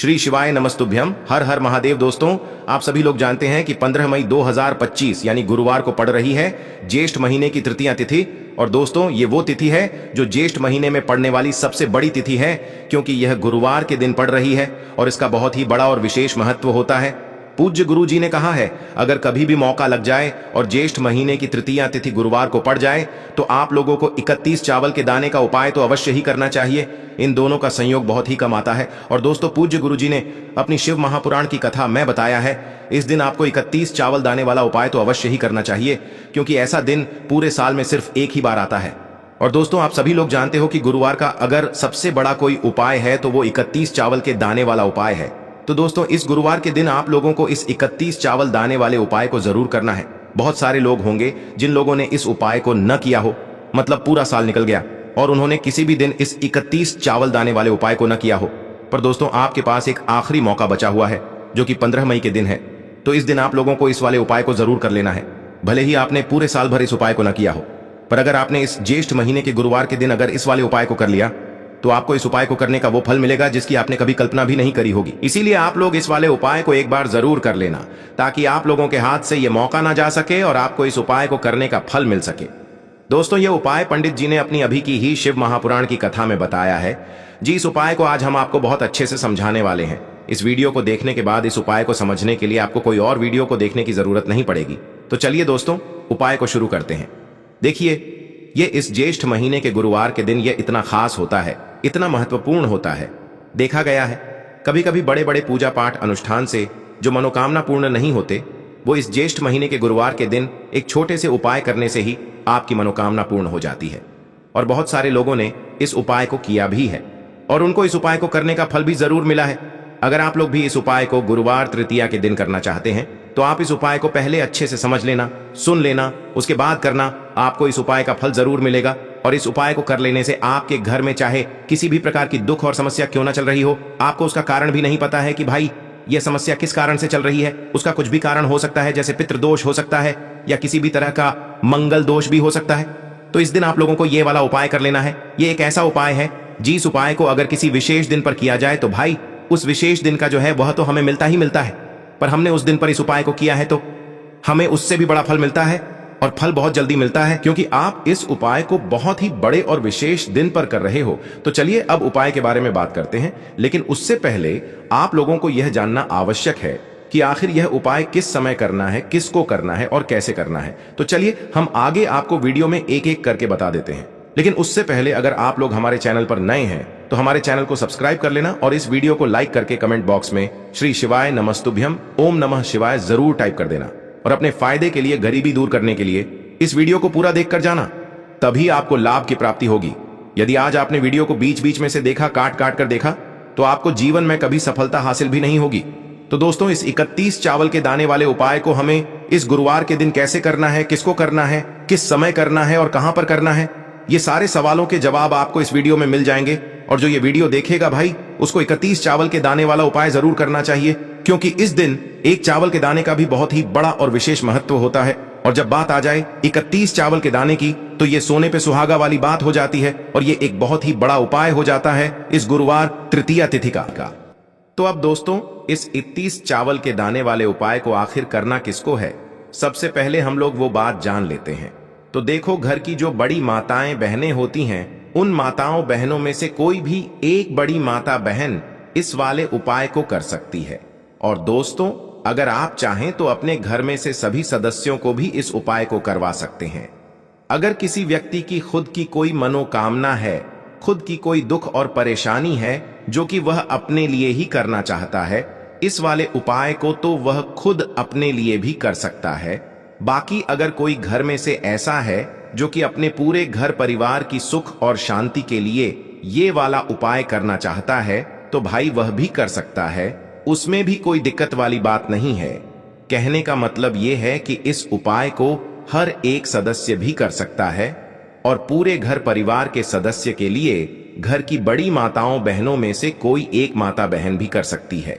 श्री शिवाय नमस्तुभ्यम। हर हर महादेव। दोस्तों, आप सभी लोग जानते हैं कि 15 मई 2025 यानी गुरुवार को पड़ रही है ज्येष्ठ महीने की तृतीया तिथि। और दोस्तों, ये वो तिथि है जो ज्येष्ठ महीने में पड़ने वाली सबसे बड़ी तिथि है, क्योंकि यह गुरुवार के दिन पड़ रही है और इसका बहुत ही बड़ा और विशेष महत्व होता है। पूज्य गुरु जी ने कहा है, अगर कभी भी मौका लग जाए और ज्येष्ठ महीने की तृतीया तिथि गुरुवार को पड़ जाए तो आप लोगों को 31 चावल के दाने का उपाय तो अवश्य ही करना चाहिए। इन दोनों का संयोग बहुत ही कम आता है। और दोस्तों, पूज्य गुरु जी ने अपनी शिव महापुराण की कथा में बताया है, इस दिन आपको 31 चावल दाने वाला उपाय तो अवश्य ही करना चाहिए, क्योंकि ऐसा दिन पूरे साल में सिर्फ एक ही बार आता है। और दोस्तों, आप सभी लोग जानते हो कि गुरुवार का अगर सबसे बड़ा कोई उपाय है तो वो 31 चावल के दाने वाला उपाय है। तो दोस्तों, इस गुरुवार के दिन आप लोगों को इस 31 चावल दाने वाले उपाय को जरूर करना है। बहुत सारे लोग होंगे जिन लोगों ने इस उपाय को न किया हो, मतलब पूरा साल निकल गया और उन्होंने किसी भी दिन इस 31 चावल दाने वाले उपाय को न किया हो। पर दोस्तों, आपके पास एक आखिरी मौका बचा हुआ है जो कि 15 मई के दिन है। तो इस दिन आप लोगों को इस वाले उपाय को जरूर कर लेना है, भले ही आपने पूरे साल भर इस उपाय को न किया हो। पर अगर आपने इस ज्येष्ठ महीने के गुरुवार के दिन अगर इस वाले उपाय को कर लिया तो आपको इस उपाय को करने का वो फल मिलेगा जिसकी आपने कभी कल्पना भी नहीं करी होगी। इसीलिए आप लोग इस वाले उपाय को एक बार जरूर कर लेना, ताकि आप लोगों के हाथ से ये मौका ना जा सके और आपको इस उपाय को करने का फल मिल सके। दोस्तों, ये उपाय पंडित जी ने अपनी अभी की ही शिव महापुराण की कथा में बताया है जी। इस उपाय को आज हम आपको बहुत अच्छे से समझाने वाले हैं। इस वीडियो को देखने के बाद इस उपाय को समझने के लिए आपको कोई और वीडियो को देखने की जरूरत नहीं पड़ेगी। तो चलिए दोस्तों, उपाय को शुरू करते हैं। देखिए, ये इस ज्येष्ठ महीने के गुरुवार के दिन ये इतना खास होता है, इतना महत्वपूर्ण होता है। देखा गया है कभी कभी बड़े बड़े पूजा पाठ अनुष्ठान से जो मनोकामना पूर्ण नहीं होते, वो इस ज्येष्ठ महीने के गुरुवार के दिन एक छोटे से उपाय करने से ही आपकी मनोकामना पूर्ण हो जाती है। और बहुत सारे लोगों ने इस उपाय को किया भी है और उनको इस उपाय को करने का फल भी जरूर मिला है। अगर आप लोग भी इस उपाय को गुरुवार तृतीया के दिन करना चाहते हैं तो आप इस उपाय को पहले अच्छे से समझ लेना, सुन लेना, उसके बाद करना। आपको इस उपाय का फल जरूर मिलेगा। और इस उपाय को कर लेने से आपके घर में चाहे किसी भी प्रकार की दुख और समस्या क्यों ना चल रही हो, आपको उसका कारण भी नहीं पता है कि भाई यह समस्या किस कारण से चल रही है, उसका कुछ भी कारण हो सकता है, जैसे पितृदोष हो सकता है या किसी भी तरह का मंगल दोष भी हो सकता है। तो इस दिन आप लोगों को यह वाला उपाय कर लेना है। ये एक ऐसा उपाय है जिस उपाय को अगर किसी विशेष दिन पर किया जाए तो भाई उस विशेष दिन का जो है वह तो हमें मिलता ही मिलता है। पर हमने उस दिन पर इस उपाय को किया है तो हमें उससे भी बड़ा फल मिलता है, और फल बहुत जल्दी मिलता है, क्योंकि आप इस उपाय को बहुत ही बड़े और विशेष दिन पर कर रहे हो। तो चलिए अब उपाय के बारे में बात करते हैं, लेकिन उससे पहले आप लोगों को यह जानना आवश्यक है कि आखिर यह उपाय किस समय करना है, किसको करना है और कैसे करना है। तो चलिए हम आगे आपको वीडियो में एक एक करके बता देते हैं। लेकिन उससे पहले अगर आप लोग हमारे चैनल पर नए हैं तो हमारे चैनल को सब्सक्राइब कर लेना और इस वीडियो को लाइक करके कमेंट बॉक्स में श्री शिवाय नमस्तुभ्यम ओम नमः शिवाय जरूर टाइप कर देना। और अपने फायदे के लिए, गरीबी दूर करने के लिए इस वीडियो को पूरा देखकर जाना, तभी आपको लाभ की प्राप्ति होगी। यदि आज आपने वीडियो को बीच बीच में से देखा, काट काट कर देखा, तो आपको जीवन में कभी सफलता हासिल भी नहीं होगी। तो दोस्तों, इस 31 चावल के दाने वाले उपाय को हमें इस गुरुवार के दिन कैसे करना है, किसको करना है, किस समय करना है और कहां पर करना है, ये सारे सवालों के जवाब आपको इस वीडियो में मिल जाएंगे। और जो ये वीडियो देखेगा भाई, उसको 31 चावल के दाने वाला उपाय जरूर करना चाहिए, क्योंकि इस दिन एक चावल के दाने का भी बहुत ही बड़ा और विशेष महत्व होता है। और जब बात आ जाए 31 चावल के दाने की, तो ये सोने पे सुहागा वाली बात हो जाती है और ये एक बहुत ही बड़ा उपाय हो जाता है इस गुरुवार तृतीया तिथि का। तो अब दोस्तों, इस 31 चावल के दाने वाले उपाय को आखिर करना किसको है, सबसे पहले हम लोग वो बात जान लेते हैं। तो देखो, घर की जो बड़ी माताएं बहनें होती हैं, उन माताओं बहनों में से कोई भी एक बड़ी माता बहन इस वाले उपाय को कर सकती है। और दोस्तों, अगर आप चाहें तो अपने घर में से सभी सदस्यों को भी इस उपाय को करवा सकते हैं। अगर किसी व्यक्ति की खुद की कोई मनोकामना है, खुद की कोई दुख और परेशानी है जो कि वह अपने लिए ही करना चाहता है, इस वाले उपाय को तो वह खुद अपने लिए भी कर सकता है। बाकी अगर कोई घर में से ऐसा है जो कि अपने पूरे घर परिवार की सुख और शांति के लिए ये वाला उपाय करना चाहता है, तो भाई वह भी कर सकता है, उसमें भी कोई दिक्कत वाली बात नहीं है। कहने का मतलब यह है कि इस उपाय को हर एक सदस्य भी कर सकता है और पूरे घर परिवार के सदस्य के लिए घर की बड़ी माताओं बहनों में से कोई एक माता बहन भी कर सकती है।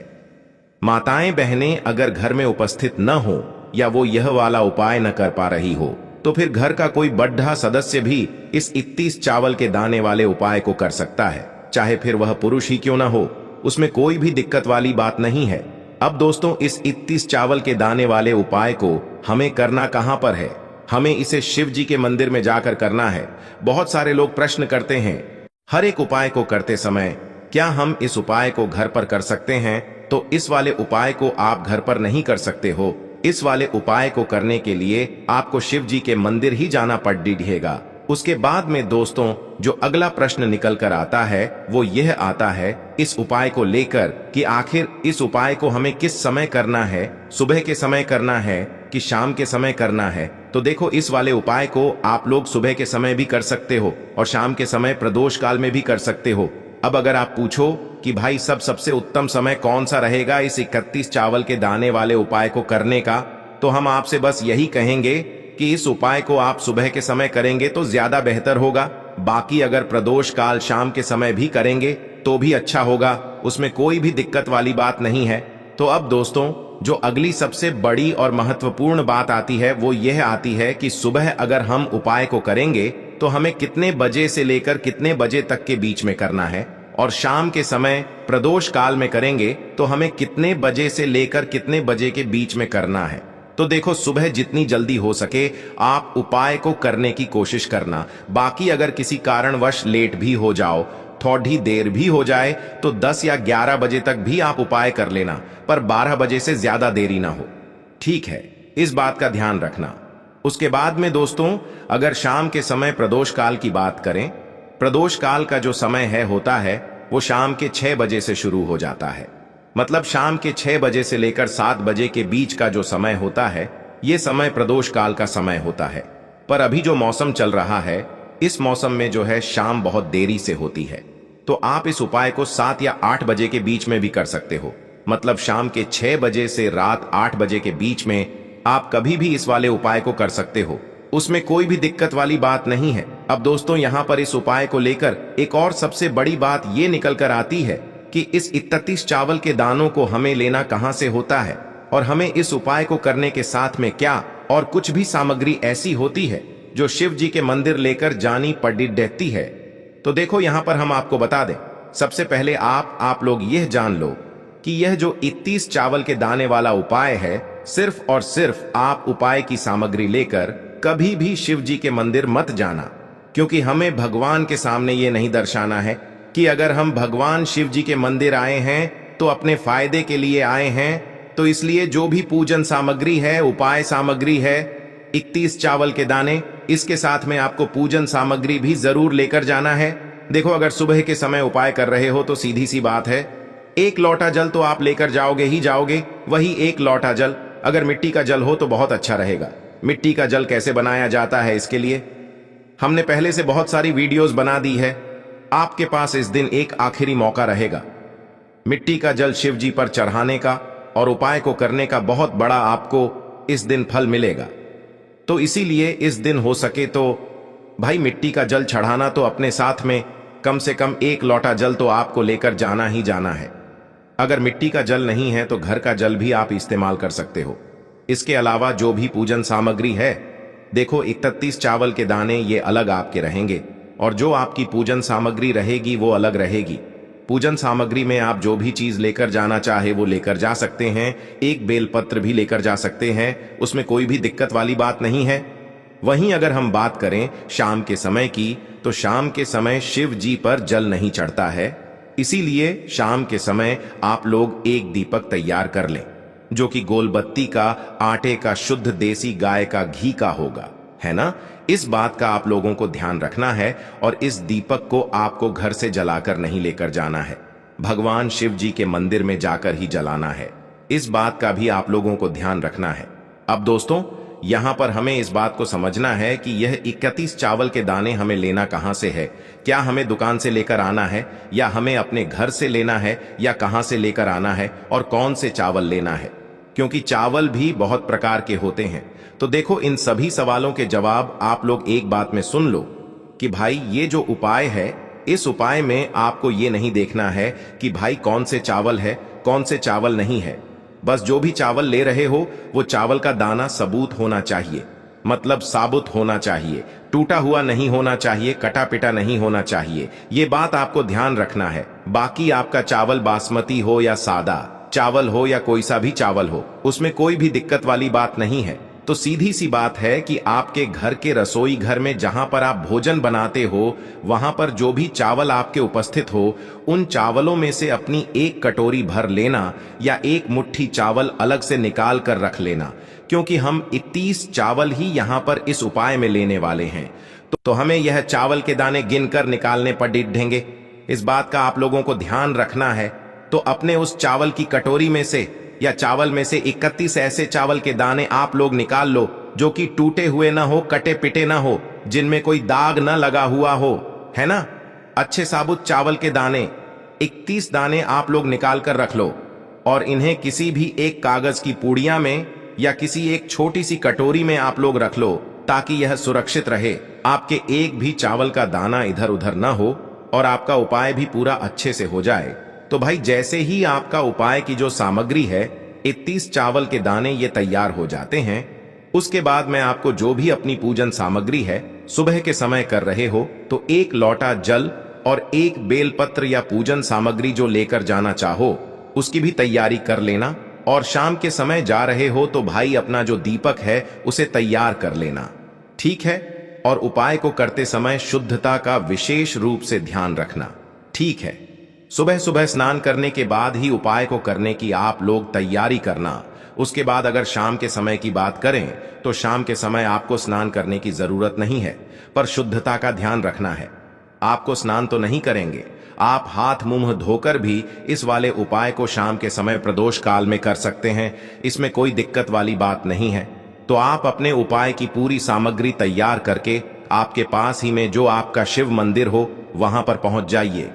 माताएं बहनें अगर घर में उपस्थित न हो या वो यह वाला उपाय न कर पा रही हो, तो फिर घर का कोई बड़ा सदस्य भी इस 31 चावल के दाने वाले उपाय को कर सकता है, चाहे फिर वह पुरुष ही क्यों ना हो। उसमें कोई भी दिक्कत वाली बात नहीं है। अब दोस्तों, इस 31 चावल के दाने वाले उपाय को हमें करना कहां पर है? हमें इसे शिव जी के मंदिर में जाकर करना है। बहुत सारे लोग प्रश्न करते हैं, हर एक उपाय को करते समय क्या हम इस उपाय को घर पर कर सकते हैं? तो इस वाले उपाय को आप घर पर नहीं कर सकते हो। इस वाले उपाय को करने के लिए आपको शिव जी के मंदिर ही जाना पड़ेगा। उसके बाद में दोस्तों, जो अगला प्रश्न निकल कर आता है वो यह आता है इस उपाय को लेकर कि आखिर इस उपाय को हमें किस समय करना है, सुबह के समय करना है कि शाम के समय करना है? तो देखो, इस वाले उपाय को आप लोग सुबह के समय भी कर सकते हो और शाम के समय प्रदोष काल में भी कर सकते हो। अब अगर आप पूछो कि भाई सबसे उत्तम समय कौन सा रहेगा इस 31 चावल के दाने वाले उपाय को करने का, तो हम आपसे बस यही कहेंगे कि इस उपाय को आप सुबह के समय करेंगे तो ज्यादा बेहतर होगा। बाकी अगर प्रदोष काल शाम के समय भी करेंगे तो भी अच्छा होगा, उसमें कोई भी दिक्कत वाली बात नहीं है। तो अब दोस्तों, जो अगली सबसे बड़ी और महत्वपूर्ण बात आती है वो यह आती है कि सुबह अगर हम उपाय को करेंगे तो हमें कितने बजे से लेकर कितने बजे तक के बीच में करना है, और शाम के समय प्रदोष काल में करेंगे तो हमें कितने बजे से लेकर कितने बजे के बीच में करना है। तो देखो, सुबह जितनी जल्दी हो सके आप उपाय को करने की कोशिश करना। बाकी अगर किसी कारणवश लेट भी हो जाओ, थोड़ी देर भी हो जाए, तो 10 या 11 बजे तक भी आप उपाय कर लेना, पर 12 बजे से ज्यादा देरी ना हो। ठीक है, इस बात का ध्यान रखना। उसके बाद में दोस्तों, अगर शाम के समय प्रदोष काल की बात करें, प्रदोष काल का जो समय होता है वो शाम के 6 बजे से शुरू हो जाता है। मतलब शाम के 6 बजे से लेकर 7 बजे के बीच का जो समय होता है ये समय प्रदोष काल का समय होता है। पर अभी जो मौसम चल रहा है, इस मौसम में जो है शाम बहुत देरी से होती है, तो आप इस उपाय को 7 या 8 बजे के बीच में भी कर सकते हो। मतलब शाम के 6 बजे से रात 8 बजे के बीच में आप कभी भी इस वाले उपाय को कर सकते हो, उसमें कोई भी दिक्कत वाली बात नहीं है। अब दोस्तों, यहाँ पर इस उपाय को लेकर एक और सबसे बड़ी बात ये निकल कर आती है कि इस 31 चावल के दानों को हमें लेना कहां से होता है, और हमें इस उपाय को करने के साथ में क्या और कुछ भी सामग्री ऐसी होती है जो शिव जी के मंदिर लेकर जानी पड़ती है। तो देखो, यहां पर हम आपको बता दें, सबसे पहले आप लोग यह जान लो कि यह जो 31 चावल के दाने वाला उपाय है, सिर्फ और सिर्फ आप उपाय की सामग्री लेकर कभी भी शिव जी के मंदिर मत जाना, क्योंकि हमें भगवान के सामने ये नहीं दर्शाना है कि अगर हम भगवान शिव जी के मंदिर आए हैं तो अपने फायदे के लिए आए हैं। तो इसलिए जो भी पूजन सामग्री है, उपाय सामग्री है, 31 चावल के दाने, इसके साथ में आपको पूजन सामग्री भी जरूर लेकर जाना है। देखो, अगर सुबह के समय उपाय कर रहे हो तो सीधी सी बात है, 1 लोटा जल तो आप लेकर जाओगे ही जाओगे। वही 1 लोटा जल अगर मिट्टी का जल हो तो बहुत अच्छा रहेगा। मिट्टी का जल कैसे बनाया जाता है, इसके लिए हमने पहले से बहुत सारी वीडियोस बना दी है। आपके पास इस दिन एक आखिरी मौका रहेगा मिट्टी का जल शिव जी पर चढ़ाने का, और उपाय को करने का बहुत बड़ा आपको इस दिन फल मिलेगा। तो इसीलिए इस दिन हो सके तो भाई मिट्टी का जल चढ़ाना तो अपने साथ में कम से कम 1 लोटा जल तो आपको लेकर जाना ही जाना है। अगर मिट्टी का जल नहीं है तो घर का जल भी आप इस्तेमाल कर सकते हो। इसके अलावा जो भी पूजन सामग्री है, देखो 31 चावल के दाने ये अलग आपके रहेंगे, और जो आपकी पूजन सामग्री रहेगी वो अलग रहेगी। पूजन सामग्री में आप जो भी चीज लेकर जाना चाहे वो लेकर जा सकते हैं। एक बेलपत्र भी लेकर जा सकते हैं, उसमें कोई भी दिक्कत वाली बात नहीं है। वहीं अगर हम बात करें शाम के समय की, तो शाम के समय शिव जी पर जल नहीं चढ़ता है, इसीलिए शाम के समय आप लोग एक दीपक तैयार कर लें, जो कि गोलबत्ती का, आटे का, शुद्ध देसी गाय का घी का होगा, है ना। इस बात का आप लोगों को ध्यान रखना है, और इस दीपक को आपको घर से जलाकर नहीं लेकर जाना है, भगवान शिव जी के मंदिर में जाकर ही जलाना है। इस बात का भी आप लोगों को ध्यान रखना है। अब दोस्तों, यहां पर हमें इस बात को समझना है कि यह 31 चावल के दाने हमें लेना कहां से है। क्या हमें दुकान से लेकर आना है, या हमें अपने घर से लेना है, या कहां से लेकर आना है, और कौन से चावल लेना है, क्योंकि चावल भी बहुत प्रकार के होते हैं। तो देखो, इन सभी सवालों के जवाब आप लोग एक बात में सुन लो कि भाई ये जो उपाय है, इस उपाय में आपको ये नहीं देखना है कि भाई कौन से चावल है, कौन से चावल नहीं है। बस जो भी चावल ले रहे हो वो चावल का दाना सबूत होना चाहिए। मतलब साबुत होना चाहिए, टूटा हुआ नहीं होना चाहिए, कटा पिटा नहीं होना चाहिए। ये बात आपको ध्यान रखना है। बाकी आपका चावल बासमती हो या सादा चावल हो या कोई सा भी चावल हो, उसमें कोई भी दिक्कत वाली बात नहीं है। तो सीधी सी बात है कि आपके घर के रसोई घर में जहां पर आप भोजन बनाते हो, वहां पर जो भी चावल आपके उपस्थित हो, उन चावलों में से अपनी एक कटोरी भर लेना या एक मुट्ठी चावल अलग से निकाल कर रख लेना, क्योंकि हम 31 चावल ही यहां पर इस उपाय में लेने वाले हैं। तो हमें यह चावल के दाने गिनकर निकालने पर डिढेंगे। इस बात का आप लोगों को ध्यान रखना है। तो अपने उस चावल की कटोरी में से या चावल में से 31 ऐसे चावल के दाने आप लोग निकाल लो जो कि टूटे हुए ना हो, कटे पिटे ना हो, जिनमें कोई दाग ना लगा हुआ हो, है ना। अच्छे साबुत चावल के दाने 31 दाने आप लोग निकाल कर रख लो और इन्हें किसी भी एक कागज की पुड़िया में या किसी एक छोटी सी कटोरी में आप लोग रख लो, ताकि यह सुरक्षित रहे, आपके एक भी चावल का दाना इधर उधर ना हो और आपका उपाय भी पूरा अच्छे से हो जाए। तो भाई जैसे ही आपका उपाय की जो सामग्री है, 31 चावल के दाने ये तैयार हो जाते हैं, उसके बाद मैं आपको जो भी अपनी पूजन सामग्री है सुबह के समय कर रहे हो, तो एक लोटा जल और एक बेलपत्र या पूजन सामग्री जो लेकर जाना चाहो उसकी भी तैयारी कर लेना। और शाम के समय जा रहे हो तो भाई अपना जो दीपक है उसे तैयार कर लेना, ठीक है। और उपाय को करते समय शुद्धता का विशेष रूप से ध्यान रखना, ठीक है। सुबह सुबह स्नान करने के बाद ही उपाय को करने की आप लोग तैयारी करना। उसके बाद अगर शाम के समय की बात करें तो शाम के समय आपको स्नान करने की जरूरत नहीं है, पर शुद्धता का ध्यान रखना है। आपको स्नान तो नहीं करेंगे, आप हाथ मुंह धोकर भी इस वाले उपाय को शाम के समय प्रदोष काल में कर सकते हैं, इसमें कोई दिक्कत वाली बात नहीं है। तो आप अपने उपाय की पूरी सामग्री तैयार करके आपके पास ही में जो आपका शिव मंदिर हो वहां पर पहुंच जाइए।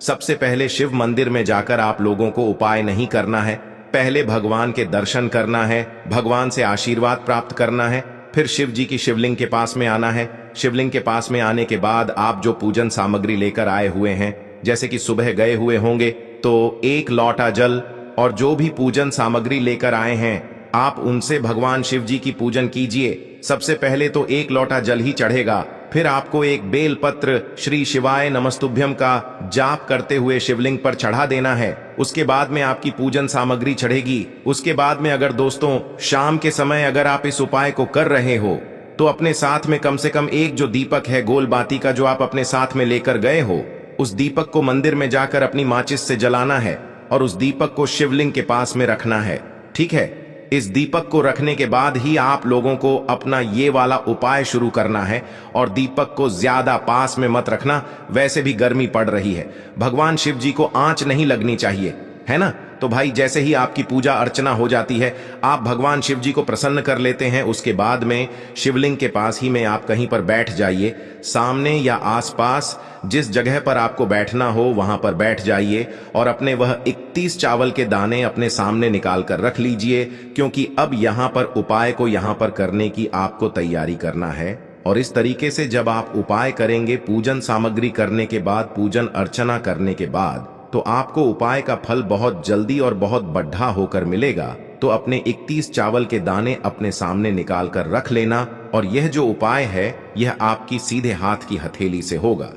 सबसे पहले शिव मंदिर में जाकर आप लोगों को उपाय नहीं करना है, पहले भगवान के दर्शन करना है, भगवान से आशीर्वाद प्राप्त करना है, फिर शिव जी की शिवलिंग के पास में आना है। शिवलिंग के पास में आने के बाद आप जो पूजन सामग्री लेकर आए हुए हैं, जैसे कि सुबह गए हुए होंगे तो एक लोटा जल और जो भी पूजन सामग्री लेकर आए हैं आप उनसे भगवान शिव जी की पूजन कीजिए। सबसे पहले तो एक लोटा जल ही चढ़ेगा, फिर आपको एक बेल पत्र श्री शिवाय नमस्तुभ्यम का जाप करते हुए शिवलिंग पर चढ़ा देना है। उसके बाद में आपकी पूजन सामग्री चढ़ेगी। उसके बाद में अगर दोस्तों शाम के समय अगर आप इस उपाय को कर रहे हो तो अपने साथ में कम से कम एक जो दीपक है गोल बाती का जो आप अपने साथ में लेकर गए हो, उस दीपक को मंदिर में जाकर अपनी माचिस से जलाना है और उस दीपक को शिवलिंग के पास में रखना है, ठीक है। इस दीपक को रखने के बाद ही आप लोगों को अपना ये वाला उपाय शुरू करना है और दीपक को ज्यादा पास में मत रखना, वैसे भी गर्मी पड़ रही है, भगवान शिव जी को आंच नहीं लगनी चाहिए, है ना। तो भाई जैसे ही आपकी पूजा अर्चना हो जाती है, आप भगवान शिव जी को प्रसन्न कर लेते हैं, उसके बाद में शिवलिंग के पास ही में आप कहीं पर बैठ जाइए। सामने या आसपास जिस जगह पर आपको बैठना हो वहां पर बैठ जाइए और अपने वह 31 चावल के दाने अपने सामने निकाल कर रख लीजिए, क्योंकि अब यहां पर उपाय को यहां पर करने की आपको तैयारी करना है। और इस तरीके से जब आप उपाय करेंगे, पूजन सामग्री करने के बाद, पूजन अर्चना करने के बाद, तो आपको उपाय का फल बहुत जल्दी और बहुत बढ़ा होकर मिलेगा। तो अपने 31 चावल के दाने अपने सामने निकाल कर रख लेना और यह जो उपाय है यह आपकी सीधे हाथ की हथेली से होगा,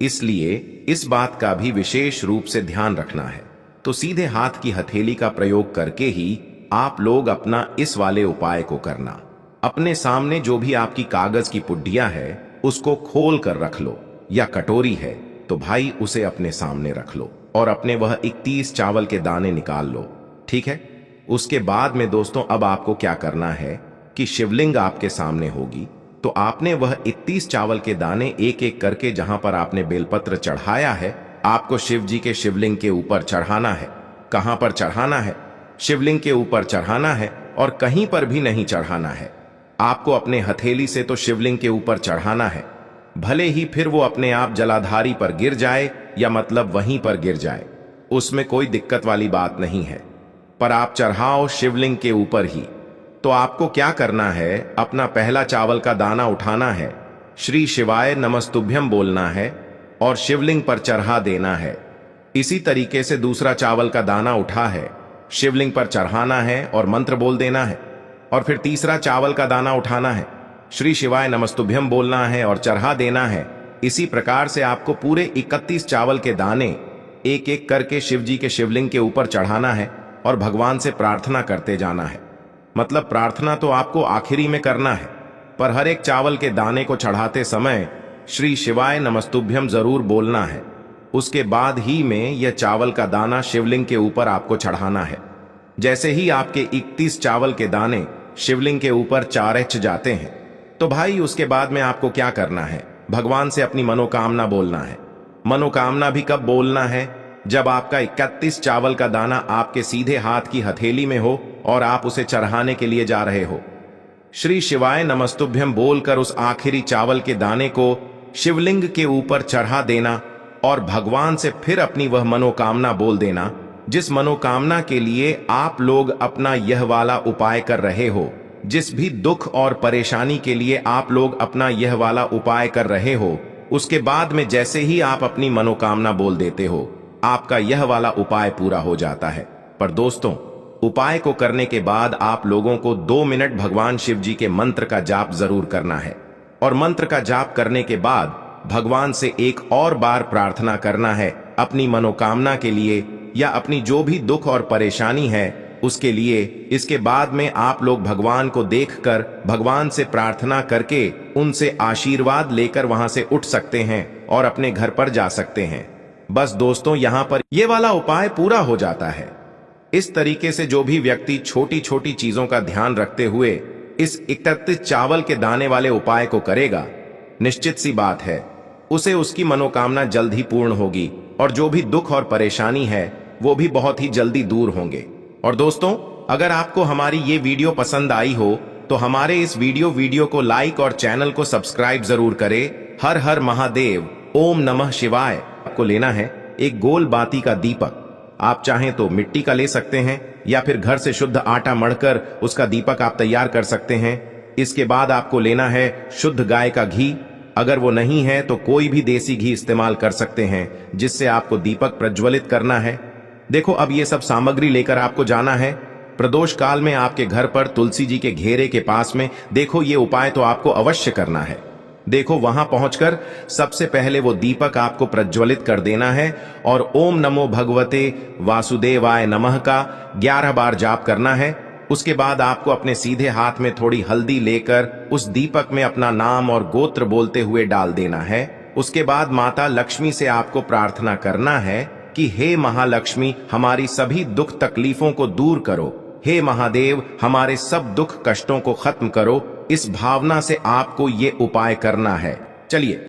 इसलिए इस बात का भी विशेष रूप से ध्यान रखना है। तो सीधे हाथ की हथेली का प्रयोग करके ही आप लोग अपना इस वाले उपाय को करना। अपने सामने जो भी आपकी कागज की पुड्डिया है उसको खोल कर रख लो, या कटोरी है तो भाई उसे अपने सामने रख लो और अपने वह 31 चावल के दाने निकाल लो, ठीक है। उसके बाद में दोस्तों अब आपको क्या करना है कि शिवलिंग आपके सामने होगी, तो आपने वह 31 चावल के दाने एक एक करके जहां पर आपने बेलपत्र चढ़ाया है, आपको शिव जी के शिवलिंग के ऊपर चढ़ाना है। कहां पर चढ़ाना है? शिवलिंग के ऊपर चढ़ाना है और कहीं पर भी नहीं चढ़ाना है। आपको अपने हथेली से तो शिवलिंग के ऊपर चढ़ाना है, भले ही फिर वो अपने आप जलाधारी पर गिर जाए या मतलब वहीं पर गिर जाए, उसमें कोई दिक्कत वाली बात नहीं है, पर आप चढ़ाओ शिवलिंग के ऊपर ही। तो आपको क्या करना है, अपना पहला चावल का दाना उठाना है, श्री शिवाय नमस्तुभ्यम बोलना है और शिवलिंग पर चढ़ा देना है। इसी तरीके से दूसरा चावल का दाना उठा है, शिवलिंग पर चढ़ाना है और मंत्र बोल देना है। और फिर तीसरा चावल का दाना उठाना है, श्री शिवाय नमस्तुभ्यम बोलना है और चढ़ा देना है। इसी प्रकार से आपको पूरे 31 चावल के दाने एक एक करके शिव जी के शिवलिंग के ऊपर चढ़ाना है और भगवान से प्रार्थना करते जाना है। मतलब प्रार्थना तो आपको आखिरी में करना है, पर हर एक चावल के दाने को चढ़ाते समय श्री शिवाय नमस्तुभ्यम जरूर बोलना है। उसके बाद ही में यह चावल का दाना शिवलिंग के ऊपर आपको चढ़ाना है। जैसे ही आपके 31 चावल के दाने शिवलिंग के ऊपर चारच जाते हैं, तो भाई उसके बाद में आपको क्या करना है, भगवान से अपनी मनोकामना बोलना है। मनोकामना भी कब बोलना है, जब आपका 31 चावल का दाना आपके सीधे हाथ की हथेली में हो और आप उसे चढ़ाने के लिए जा रहे हो। श्री शिवाय नमस्तुभ्यम बोलकर उस आखिरी चावल के दाने को शिवलिंग के ऊपर चढ़ा देना और भगवान से फिर अपनी वह मनोकामना बोल देना, जिस मनोकामना के लिए आप लोग अपना यह वाला उपाय कर रहे हो। जिस भी दुख और परेशानी के लिए आप लोग अपना यह वाला उपाय कर रहे हो, उसके बाद में जैसे ही आप अपनी मनोकामना बोल देते हो, आपका यह वाला उपाय पूरा हो जाता है। पर दोस्तों, उपाय को करने के बाद आप लोगों को 2 मिनट भगवान शिव जी के मंत्र का जाप जरूर करना है और मंत्र का जाप करने के बाद भगवान से एक और बार प्रार्थना करना है अपनी मनोकामना के लिए या अपनी जो भी दुख और परेशानी है उसके लिए। इसके बाद में आप लोग भगवान को देखकर भगवान से प्रार्थना करके उनसे आशीर्वाद लेकर वहां से उठ सकते हैं और अपने घर पर जा सकते हैं। बस दोस्तों, यहां पर यह वाला उपाय पूरा हो जाता है। इस तरीके से जो भी व्यक्ति छोटी छोटी चीजों का ध्यान रखते हुए इस 31 चावल के दाने वाले उपाय को करेगा, निश्चित सी बात है उसे उसकी मनोकामना जल्द ही पूर्ण होगी और जो भी दुख और परेशानी है वो भी बहुत ही जल्दी दूर होंगे। और दोस्तों, अगर आपको हमारी ये वीडियो पसंद आई हो तो हमारे इस वीडियो को लाइक और चैनल को सब्सक्राइब जरूर करें। हर हर महादेव, ओम नमः शिवाय। आपको लेना है एक गोल बाती का दीपक। आप चाहें तो मिट्टी का ले सकते हैं या फिर घर से शुद्ध आटा मढ़कर उसका दीपक आप तैयार कर सकते हैं। इसके बाद आपको लेना है शुद्ध गाय का घी। अगर वो नहीं है तो कोई भी देसी घी इस्तेमाल कर सकते हैं, जिससे आपको दीपक प्रज्वलित करना है। देखो, अब ये सब सामग्री लेकर आपको जाना है प्रदोष काल में आपके घर पर तुलसी जी के घेरे के पास में। देखो, ये उपाय तो आपको अवश्य करना है। देखो, वहां पहुंचकर सबसे पहले वो दीपक आपको प्रज्वलित कर देना है और ओम नमो भगवते वासुदेवाय नमः का 11 बार जाप करना है। उसके बाद आपको अपने सीधे हाथ में थोड़ी हल्दी लेकर उस दीपक में अपना नाम और गोत्र बोलते हुए डाल देना है। उसके बाद माता लक्ष्मी से आपको प्रार्थना करना है कि हे महालक्ष्मी, हमारी सभी दुख तकलीफों को दूर करो। हे महादेव, हमारे सब दुख कष्टों को खत्म करो। इस भावना से आपको ये उपाय करना है। चलिए।